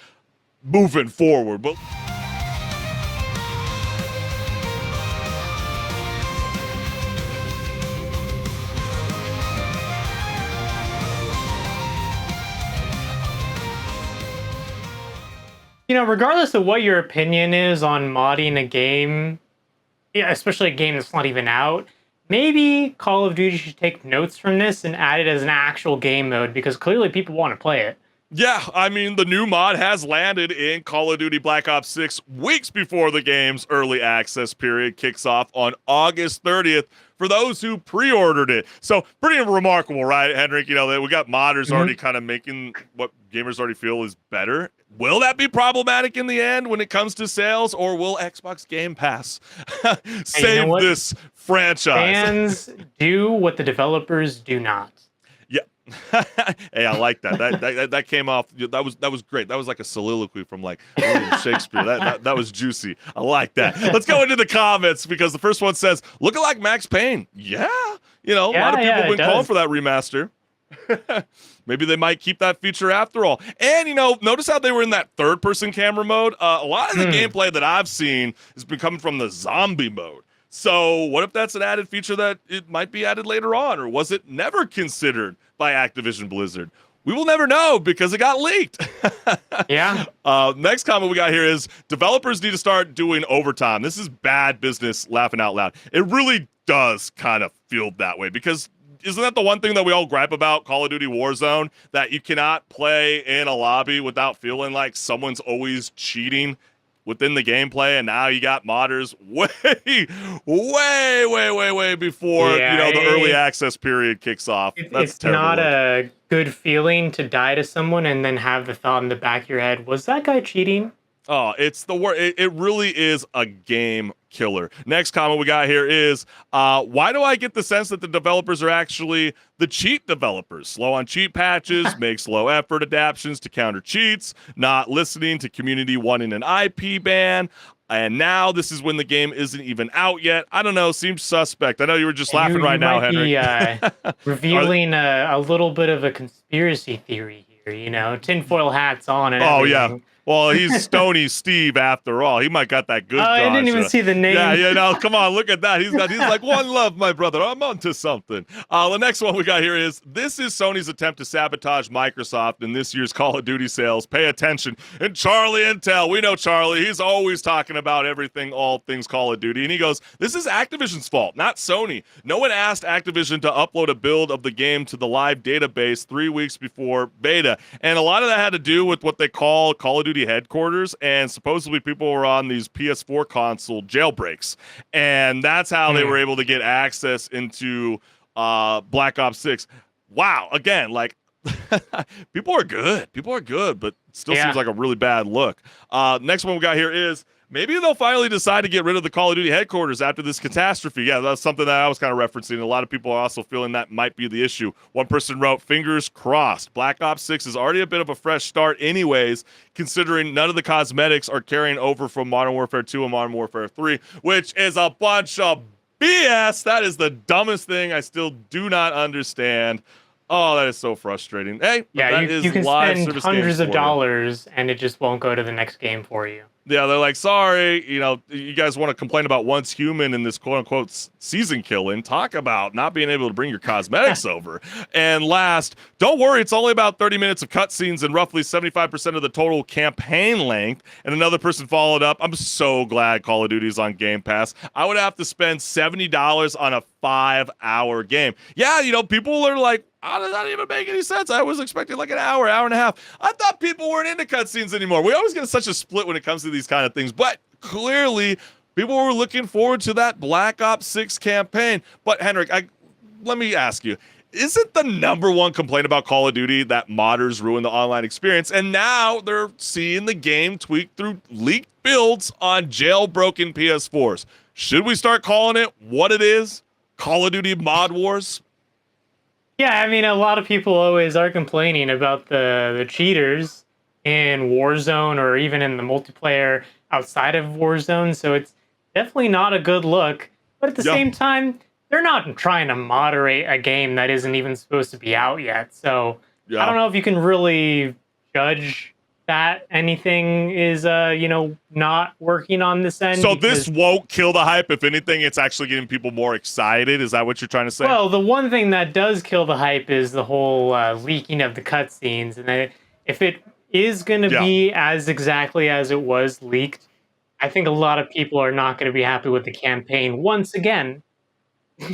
A: moving forward. But
B: regardless of what your opinion is on modding a game, yeah, especially a game that's not even out, maybe Call of Duty should take notes from this and add it as an actual game mode, because clearly people want to play it.
A: yeah, I mean, the new mod has landed in Call of Duty Black Ops 6 weeks before the game's early access period kicks off on August 30th for those who pre-ordered it. So pretty remarkable, right, HenricK? That we got modders already kind of making what gamers already feel is better. Will that be problematic in the end when it comes to sales, or will Xbox Game Pass save this franchise?
B: Fans do what the developers do not.
A: Yeah. Hey, I like that. That came off. That was great. That was like a soliloquy from like William Shakespeare. That was juicy. I like that. Let's go into the comments, because the first one says, "Looking like Max Payne." Yeah. A lot of people have been calling for that remaster. Maybe they might keep that feature after all. And, notice how they were in that third-person camera mode? A lot of the gameplay that I've seen has been coming from the zombie mode. So what if that's an added feature that it might be added later on? Or was it never considered by Activision Blizzard? We will never know, because it got leaked.
B: Yeah.
A: Next comment we got here is, developers need to start doing overtime. This is bad business, laughing out loud. It really does kind of feel that way, because isn't that the one thing that we all gripe about Call of Duty Warzone? That you cannot play in a lobby without feeling like someone's always cheating within the gameplay, and now you got modders way before the early access period kicks off.
B: It's not a good feeling to die to someone and then have the thought in the back of your head, was that guy cheating?
A: Oh, it's the worst. It really is a game killer. Next comment we got here is, why do I get the sense that the developers are actually the cheat developers? Slow on cheat patches, make slow effort adaptions to counter cheats, not listening to community wanting an IP ban. And now this is when the game isn't even out yet. I don't know. Seems suspect. I know you were just laughing right now, HenricK.
B: Revealing a little bit of a conspiracy theory here, tinfoil hats on and everything.
A: Oh, yeah. Well, he's Stony Steve after all. He might got that good.
B: I didn't even see the name.
A: Yeah, come on, look at that. He's like, one love, my brother. I'm onto something. The next one we got here is, this is Sony's attempt to sabotage Microsoft in this year's Call of Duty sales. Pay attention. And Charlie Intel, we know Charlie. He's always talking about everything, all things Call of Duty. And he goes, this is Activision's fault, not Sony. No one asked Activision to upload a build of the game to the live database 3 weeks before beta. And a lot of that had to do with what they call Call of Duty headquarters, and supposedly people were on these PS4 console jailbreaks, and that's how they were able to get access into Black Ops 6. Wow, again, like people are good, but it still seems like a really bad look. Next one we got here is, maybe they'll finally decide to get rid of the Call of Duty headquarters after this catastrophe. Yeah, that's something that I was kind of referencing. A lot of people are also feeling that might be the issue. One person wrote, fingers crossed. Black Ops 6 is already a bit of a fresh start anyways, considering none of the cosmetics are carrying over from Modern Warfare 2 and Modern Warfare 3, which is a bunch of BS. That is the dumbest thing I still do not understand. Oh, that is so frustrating. Hey,
B: yeah, you can spend hundreds of dollars and it just won't go to the next game for you.
A: Yeah, they're like, sorry, you guys want to complain about once human in this quote-unquote season killing. Talk about not being able to bring your cosmetics over. And last, don't worry, it's only about 30 minutes of cutscenes and roughly 75% of the total campaign length. And another person followed up, I'm so glad Call of Duty is on Game Pass. I would have to spend $70 on a 5-hour game. Yeah, people are like, how does that even make any sense? I was expecting like an hour and a half. I thought people weren't into cutscenes anymore. We always get such a split when it comes to these kind of things. But clearly, people were looking forward to that Black Ops 6 campaign. But HenricK, let me ask you, isn't the number one complaint about Call of Duty that modders ruin the online experience? And now they're seeing the game tweaked through leaked builds on jailbroken PS4s. Should we start calling it what it is? Call of Duty Mod Wars?
B: Yeah, I mean, a lot of people always are complaining about the cheaters in Warzone or even in the multiplayer outside of Warzone, so it's definitely not a good look. But at the same time, they're not trying to moderate a game that isn't even supposed to be out yet. So I don't know if you can really judge that anything is, not working on this end.
A: So this won't kill the hype. If anything, it's actually getting people more excited. Is that what you're trying to say?
B: Well, the one thing that does kill the hype is the whole leaking of the cutscenes. And if it is going to be as exactly as it was leaked, I think a lot of people are not going to be happy with the campaign once again.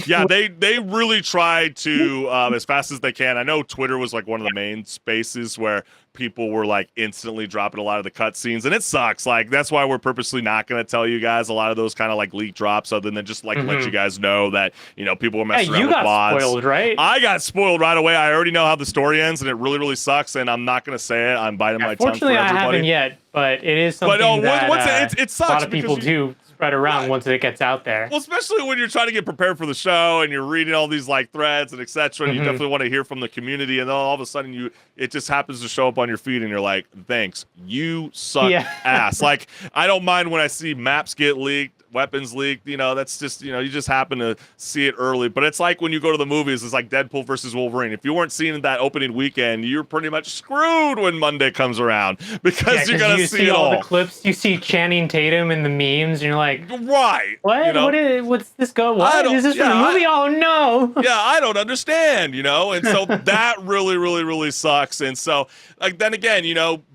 A: Yeah, they really tried to as fast as they can. I know Twitter was like one of the main spaces where people were like instantly dropping a lot of the cutscenes, and it sucks. Like that's why we're purposely not going to tell you guys a lot of those kind of like leak drops, other than just like let you guys know that people were messing around with mods.
B: You got spoiled, right?
A: I got spoiled right away. I already know how the story ends, and it really really sucks. And I'm not going to say it. I'm biting my tongue for everybody.
B: Fortunately, I haven't yet, but it is something that
A: it sucks
B: a lot of people do spread around once it gets out there.
A: Well, especially when you're trying to get prepared for the show and you're reading all these like threads and etc. And you definitely want to hear from the community, and then all of a sudden it just happens to show up on your feed, and you're like, thanks, you suck ass. Like I don't mind when I see maps get leaked, weapons leaked, that's just, you just happen to see it early. But it's like when you go to the movies, it's like Deadpool versus Wolverine. If you weren't seeing that opening weekend, you're pretty much screwed when Monday comes around because you're going to see it all.
B: The clips, you see Channing Tatum in the memes, and you're like,
A: right.
B: What? What's this go? What is this from the movie? Oh no.
A: Yeah, I don't understand, and so that really, really, really sucks. And so like, then again,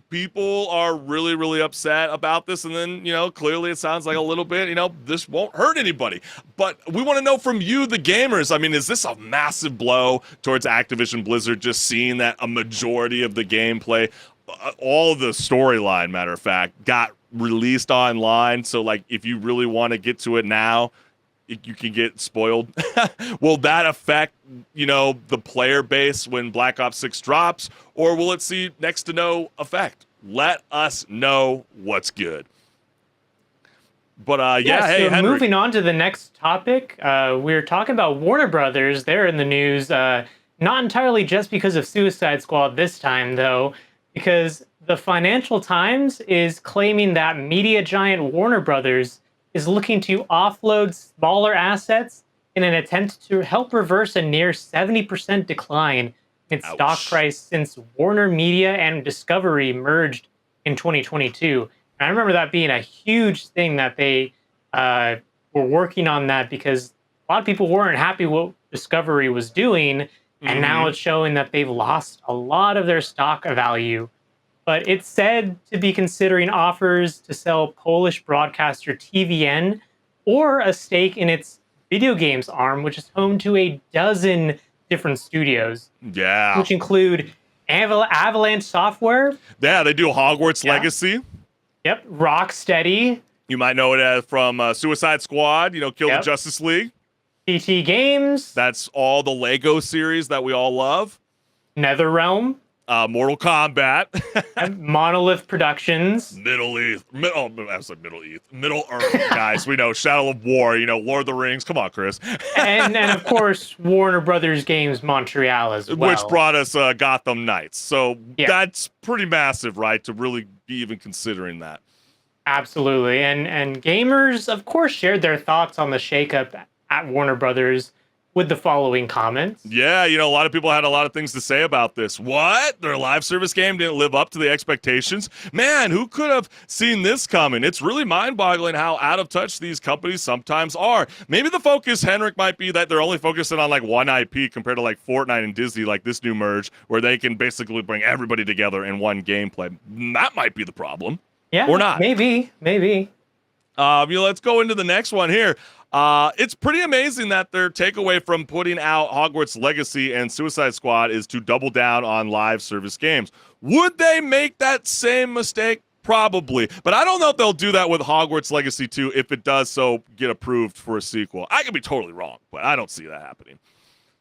A: people are really, really upset about this. And then, clearly it sounds like a little bit, this won't hurt anybody. But we want to know from you, the gamers. I mean, is this a massive blow towards Activision Blizzard, just seeing that a majority of the gameplay, all of the storyline, matter of fact, got released online? So, like, if you really want to get to it now, you can get spoiled. Will that affect, the player base when Black Ops 6 drops, or will it see next to no effect? Let us know what's good. But hey,
B: so moving on to the next topic, we're talking about Warner Brothers. They're in the news, not entirely just because of Suicide Squad this time, though, because the Financial Times is claiming that media giant Warner Brothers is looking to offload smaller assets in an attempt to help reverse a near 70% decline in stock price since Warner Media and Discovery merged in 2022. And I remember that being a huge thing that they were working on that because a lot of people weren't happy what Discovery was doing, and now it's showing that they've lost a lot of their stock value. But it's said to be considering offers to sell Polish broadcaster TVN or a stake in its video games arm, which is home to a dozen different studios.
A: Yeah.
B: Which include Avalanche Software.
A: Yeah, they do Hogwarts Legacy.
B: Yep. Rocksteady.
A: You might know it as from Suicide Squad, Kill the Justice League.
B: TT Games.
A: That's all the Lego series that we all love.
B: NetherRealm.
A: Mortal Kombat.
B: Monolith Productions.
A: Middle Earth, guys. We know Shadow of War, Lord of the Rings. Come on, Chris.
B: and of course, Warner Brothers Games Montreal as well.
A: Which brought us Gotham Knights. So that's pretty massive, right, to really be even considering that.
B: Absolutely. And gamers, of course, shared their thoughts on the shakeup at Warner Brothers with the following comments.
A: Yeah, a lot of people had a lot of things to say about this. What? Their live service game didn't live up to the expectations? Man, who could have seen this coming? It's really mind-boggling how out of touch these companies sometimes are. Maybe the focus, HenricK, might be that they're only focusing on like one IP compared to like Fortnite and Disney, like this new merge, where they can basically bring everybody together in one gameplay. That might be the problem.
B: Yeah,
A: or not.
B: Maybe.
A: Let's go into the next one here. It's pretty amazing that their takeaway from putting out Hogwarts Legacy and Suicide Squad is to double down on live service games. Would they make that same mistake? Probably. But I don't know if they'll do that with Hogwarts Legacy 2 if it does so get approved for a sequel. I could be totally wrong, but I don't see that happening.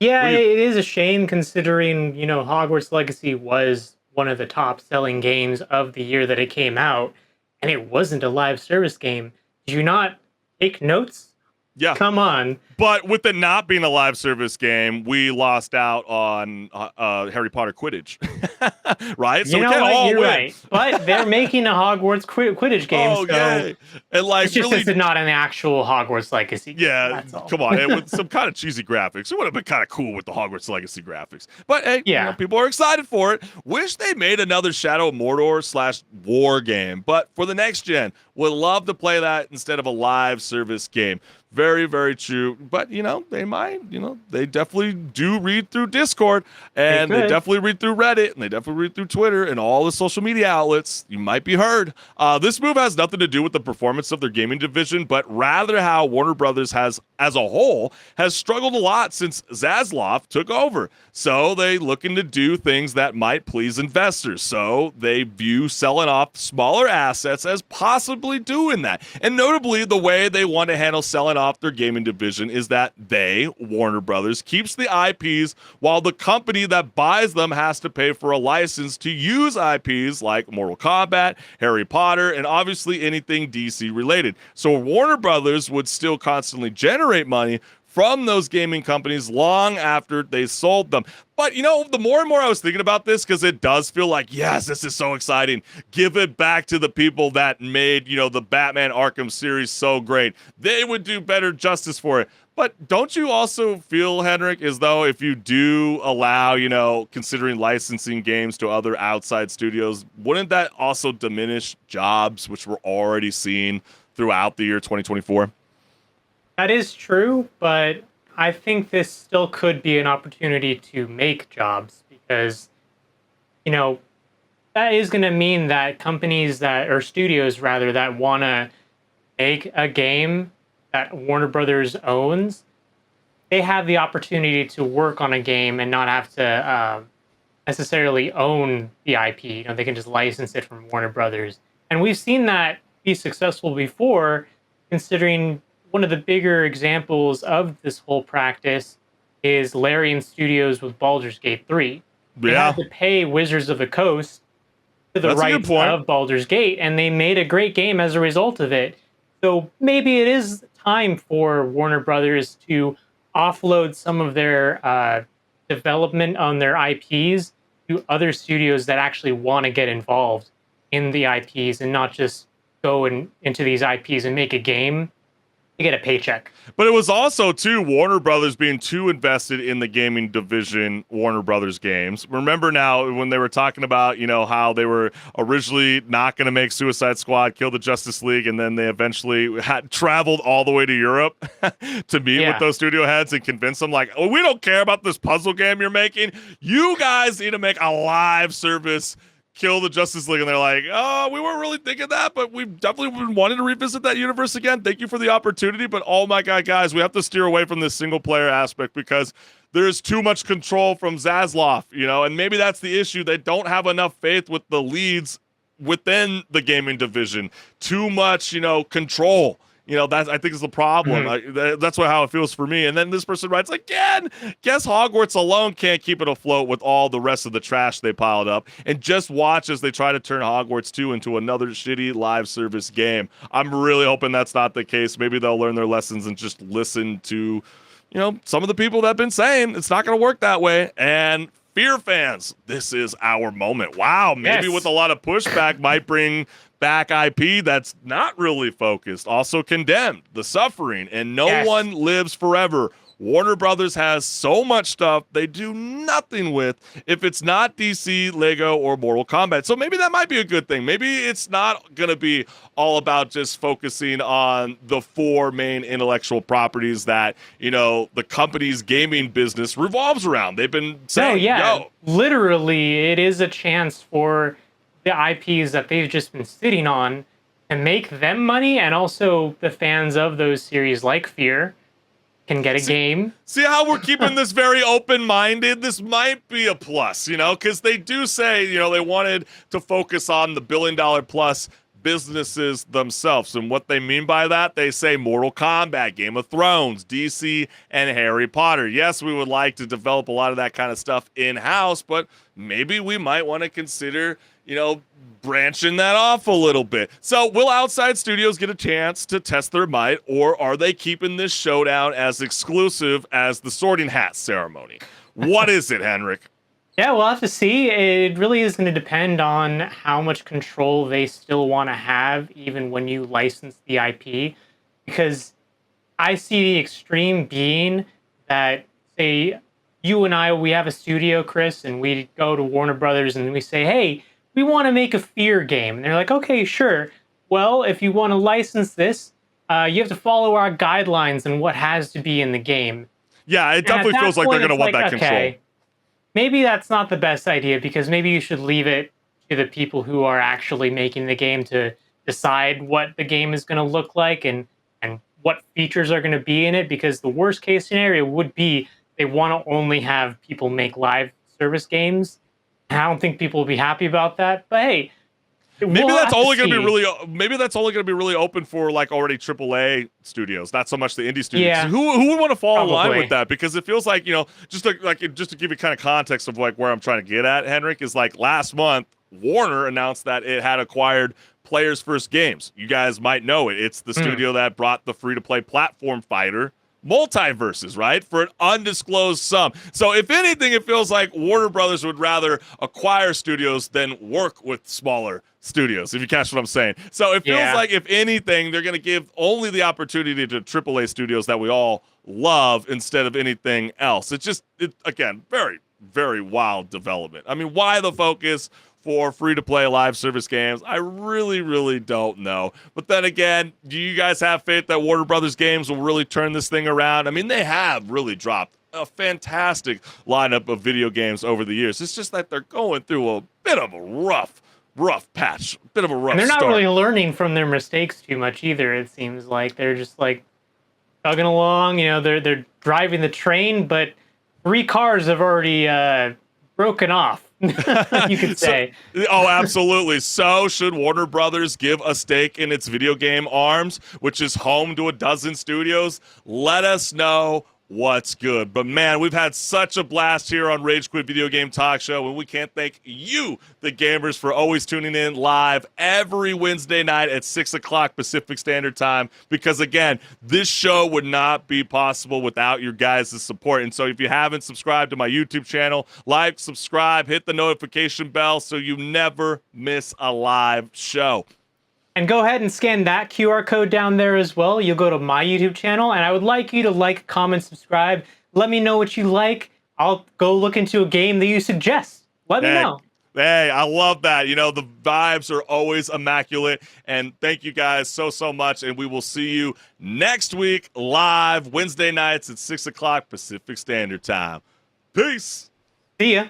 B: Yeah, it is a shame considering, Hogwarts Legacy was one of the top selling games of the year that it came out, and it wasn't a live service game. Did you not take notes
A: Yeah.
B: Come on.
A: But with it not being a live service game, we lost out on Harry Potter Quidditch, right? So
B: You
A: we
B: know
A: can't
B: what?
A: all
B: You're
A: win.
B: right. But they're making a Hogwarts Quidditch game,
A: Oh,
B: so
A: yay. And like
B: it's just
A: really,
B: it's not an actual Hogwarts Legacy game.
A: yeah,
B: That's all.
A: come on. And with some kind of cheesy graphics. It would have been kind of cool with the Hogwarts Legacy graphics. But hey,
B: Yeah.
A: people are excited for it. Wish they made another Shadow of Mordor / war game. But for the next gen, would love to play that instead of a live service game. Very, very true. But, they might, they definitely do read through Discord, and they definitely read through Reddit, and they definitely read through Twitter and all the social media outlets. You might be heard. This move has nothing to do with the performance of their gaming division, but rather how Warner Brothers has, as a whole, has struggled a lot since Zaslav took over. So they looking to do things that might please investors. So they view selling off smaller assets as possibly doing that. And notably, the way they want to handle selling off their gaming division is that they, Warner Brothers, keeps the IPs while the company that buys them has to pay for a license to use IPs like Mortal Kombat, Harry Potter, and obviously anything DC related. So Warner Brothers would still constantly generate money from those gaming companies long after they sold them. But, the more and more I was thinking about this, because it does feel like, yes, this is so exciting. Give it back to the people that made, the Batman Arkham series so great. They would do better justice for it. But don't you also feel, HenricK, as though if you do allow, considering licensing games to other outside studios, wouldn't that also diminish jobs, which we're already seeing throughout the year 2024?
B: That is true, but I think this still could be an opportunity to make jobs because, that is going to mean that companies or studios rather, that want to make a game that Warner Brothers owns, they have the opportunity to work on a game and not have to necessarily own the IP. They can just license it from Warner Brothers. And we've seen that be successful before, considering one of the bigger examples of this whole practice is Larian Studios with Baldur's Gate 3. They had to pay Wizards of the Coast to the rights of Baldur's Gate, and they made a great game as a result of it. So maybe it is time for Warner Brothers to offload some of their development on their IPs to other studios that actually want to get involved in the IPs and not just go into these IPs and make a game to get a paycheck.
A: But it was also, too, Warner Brothers being too invested in the gaming division, Warner Brothers games. Remember now when they were talking about, how they were originally not going to make Suicide Squad, Kill the Justice League, and then they eventually had traveled all the way to Europe to meet with those studio heads and convince them, like, oh, we don't care about this puzzle game you're making. You guys need to make a live service Kill the Justice League, and they're like, oh, we weren't really thinking that, but we've definitely been wanting to revisit that universe again. Thank you for the opportunity, but oh my God, guys, we have to steer away from this single player aspect because there's too much control from Zaslav, and maybe that's the issue. They don't have enough faith with the leads within the gaming division. Too much, control. That I think is the problem. That's how it feels for me. And then this person writes again, guess Hogwarts alone can't keep it afloat with all the rest of the trash they piled up. And just watch as they try to turn Hogwarts 2 into another shitty live service game. I'm really hoping that's not the case. Maybe they'll learn their lessons and just listen to, some of the people that have been saying it's not going to work that way. And Fear fans, this is our moment. Wow, maybe with a lot of pushback might bring back IP that's not really focused. Also Condemned, The Suffering, and No One Lives Forever. Warner Brothers has so much stuff they do nothing with if it's not DC, Lego, or Mortal Kombat. So maybe that might be a good thing. Maybe it's not going to be all about just focusing on the 4 main intellectual properties that, the company's gaming business revolves around. They've been saying,
B: literally, it is a chance for the IPs that they've just been sitting on to make them money, and also the fans of those series like Fear can get a game.
A: See how we're keeping this very open-minded? This might be a plus, because they do say, they wanted to focus on the billion-dollar plus businesses themselves. And what they mean by that, they say Mortal Kombat, Game of Thrones, DC, and Harry Potter. Yes, we would like to develop a lot of that kind of stuff in-house, but maybe we might want to consider, branching that off a little bit. So will outside studios get a chance to test their might, or are they keeping this showdown as exclusive as the Sorting Hat ceremony? What is it, HenricK?
B: Yeah, we'll have to see. It really is going to depend on how much control they still want to have, even when you license the IP. Because I see the extreme being that, say, you and I, we have a studio, Chris, and we go to Warner Brothers and we say, hey, we want to make a fear game. And they're like, okay, sure. Well, if you want to license this, you have to follow our guidelines and what has to be in the game.
A: Yeah, it definitely feels like they're going to want that control.
B: Maybe that's not the best idea, because maybe you should leave it to the people who are actually making the game to decide what the game is going to look like and what features are going to be in it, because the worst case scenario would be they want to only have people make live service games. I don't think people will be happy about that, but hey,
A: maybe that's only going to be really open for like already AAA studios, not so much the indie studios.
B: Yeah,
A: who would want to fall in line with that? Because it feels like, just to give you kind of context of like where I'm trying to get at, HenricK, is like last month Warner announced that it had acquired Players First Games. You guys might know it. It's the studio that brought the free-to-play platform fighter Multiverses, right, for an undisclosed sum. So if anything, it feels like Warner Brothers would rather acquire studios than work with smaller studios, if you catch what I'm saying. So it feels like, if anything, they're going to give only the opportunity to AAA studios that we all love instead of anything else. Again, very, very wild development. I mean, why the focus for free-to-play live service games? I really, really don't know. But then again, do you guys have faith that Warner Brothers Games will really turn this thing around? I mean, they have really dropped a fantastic lineup of video games over the years. It's just that they're going through a bit of a rough patch, a bit of a rough
B: And they're not
A: start.
B: really learning from their mistakes too much either. It seems like they're just like chugging along. They're driving the train, but 3 cars have already broken off. You could say.
A: Absolutely. So should Warner Brothers give a stake in its video game arms, which is home to a dozen studios? Let us know what's good. But man, we've had such a blast here on Rage Quit Video Game Talk Show, and we can't thank you, the gamers, for always tuning in live every Wednesday night at 6 o'clock Pacific Standard Time, because again, this show would not be possible without your guys' support. And so if you haven't subscribed to my YouTube channel, like, subscribe, hit the notification bell so you never miss a live show.
B: And go ahead and scan that QR code down there as well. You'll go to my YouTube channel, and I would like you to like, comment, subscribe. Let me know what you like. I'll go look into a game that you suggest. Let me know.
A: Hey, I love that. The vibes are always immaculate. And thank you guys so much. And we will see you next week live Wednesday nights at 6 o'clock Pacific Standard Time. Peace.
B: See ya.